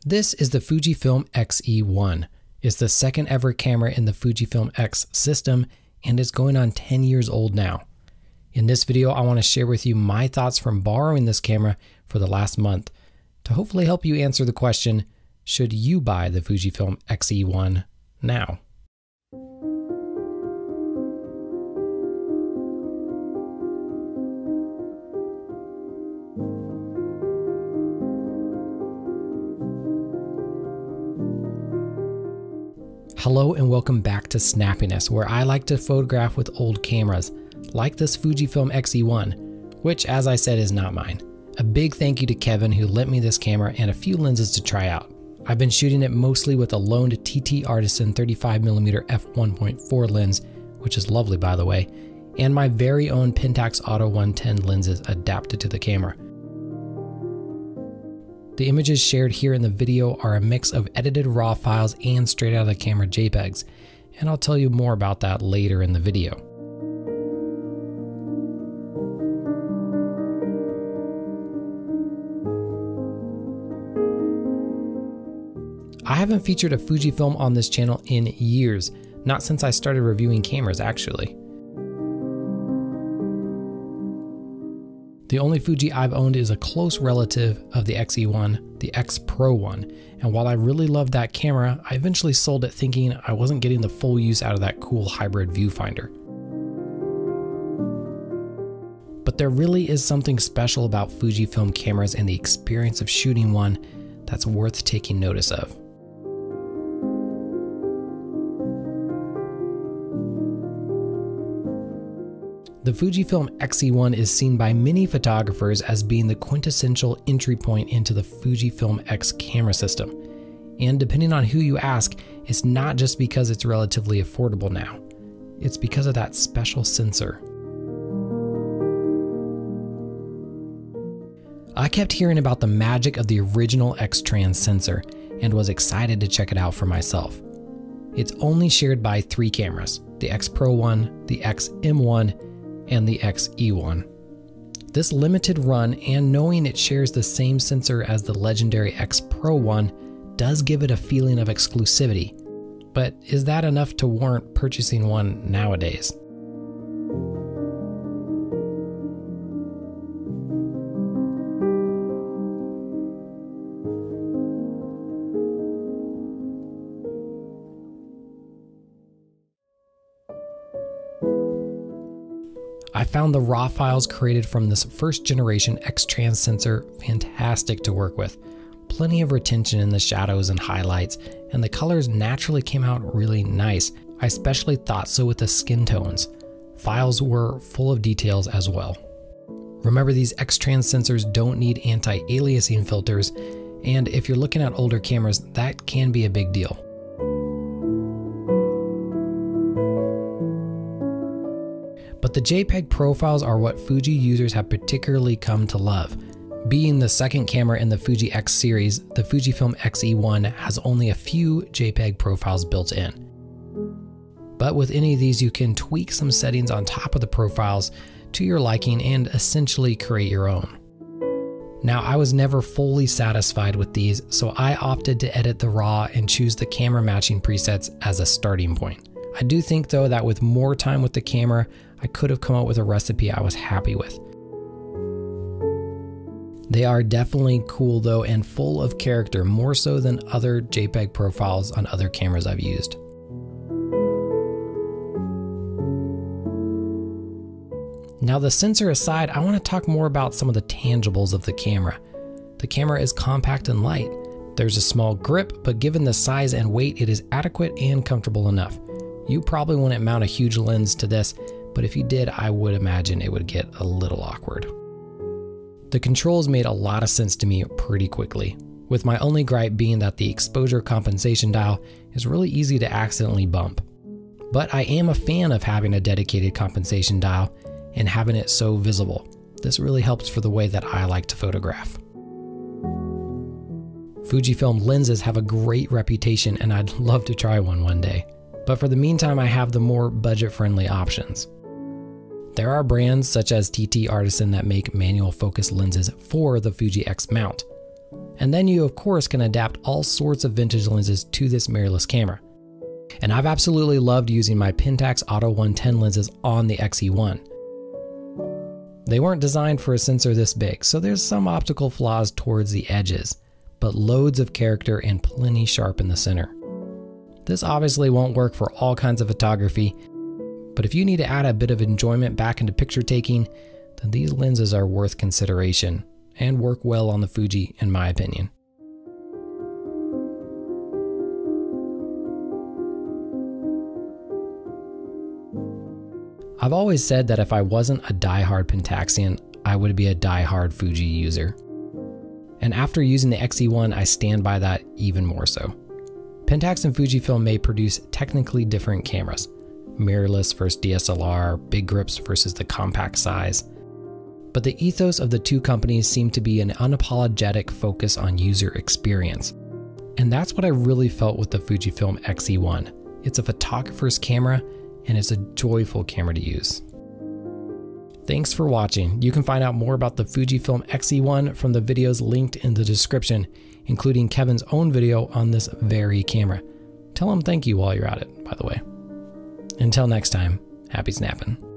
This is the Fujifilm X-E1. It's the second ever camera in the Fujifilm X system and is going on 10 years old now. In this video, I want to share with you my thoughts from borrowing this camera for the last month to hopefully help you answer the question, should you buy the Fujifilm X-E1 now? Hello and welcome back to Snappiness, where I like to photograph with old cameras, like this Fujifilm X-E1, which as I said is not mine. A big thank you to Kevin who lent me this camera and a few lenses to try out. I've been shooting it mostly with a loaned TT Artisan 35mm f1.4 lens, which is lovely by the way, and my very own Pentax Auto 110 lenses adapted to the camera. The images shared here in the video are a mix of edited RAW files and straight out of the camera JPEGs, and I'll tell you more about that later in the video. I haven't featured a Fujifilm on this channel in years, not since I started reviewing cameras actually. The only Fuji I've owned is a close relative of the X-E1, the X Pro one, and while I really loved that camera, I eventually sold it thinking I wasn't getting the full use out of that cool hybrid viewfinder. But there really is something special about Fujifilm cameras and the experience of shooting one that's worth taking notice of. The Fujifilm X-E1 is seen by many photographers as being the quintessential entry point into the Fujifilm X camera system. And depending on who you ask, it's not just because it's relatively affordable now. It's because of that special sensor. I kept hearing about the magic of the original X-Trans sensor and was excited to check it out for myself. It's only shared by 3 cameras, the X Pro one, the X-M1, and the X-E1. This limited run and knowing it shares the same sensor as the legendary X Pro one does give it a feeling of exclusivity, but is that enough to warrant purchasing one nowadays? I found the RAW files created from this first generation X-Trans sensor fantastic to work with. Plenty of retention in the shadows and highlights, and the colors naturally came out really nice. I especially thought so with the skin tones. Files were full of details as well. Remember, these X-Trans sensors don't need anti-aliasing filters, and if you're looking at older cameras, that can be a big deal. But the JPEG profiles are what Fuji users have particularly come to love. Being the second camera in the Fuji X series, the Fujifilm X-E1 has only a few JPEG profiles built in. But with any of these, you can tweak some settings on top of the profiles to your liking and essentially create your own. Now, I was never fully satisfied with these, so I opted to edit the RAW and choose the camera matching presets as a starting point. I do think though that with more time with the camera, I could have come up with a recipe I was happy with. They are definitely cool though and full of character, more so than other JPEG profiles on other cameras I've used. Now, the sensor aside, I want to talk more about some of the tangibles of the camera. The camera is compact and light. There's a small grip, but given the size and weight, it is adequate and comfortable enough. You probably wouldn't mount a huge lens to this, but if you did, I would imagine it would get a little awkward. The controls made a lot of sense to me pretty quickly, with my only gripe being that the exposure compensation dial is really easy to accidentally bump. But I am a fan of having a dedicated compensation dial and having it so visible. This really helps for the way that I like to photograph. Fujifilm lenses have a great reputation and I'd love to try one day. But for the meantime, I have the more budget-friendly options. There are brands such as TT Artisan that make manual focus lenses for the Fuji X mount. And then you of course can adapt all sorts of vintage lenses to this mirrorless camera. And I've absolutely loved using my Pentax Auto 110 lenses on the X-E1. They weren't designed for a sensor this big, so there's some optical flaws towards the edges, but loads of character and plenty sharp in the center. This obviously won't work for all kinds of photography, but if you need to add a bit of enjoyment back into picture taking, then these lenses are worth consideration and work well on the Fuji in my opinion. I've always said that if I wasn't a die-hard Pentaxian, I would be a die-hard Fuji user. And after using the X-E1, I stand by that even more so. Pentax and Fujifilm may produce technically different cameras. Mirrorless versus DSLR, big grips versus the compact size. But the ethos of the two companies seem to be an unapologetic focus on user experience. And that's what I really felt with the Fujifilm X-E1. It's a photographer's camera, and it's a joyful camera to use. Thanks for watching. You can find out more about the Fujifilm X-E1 from the videos linked in the description, including Kevin's own video on this very camera. Tell him thank you while you're at it, by the way. Until next time, happy snapping.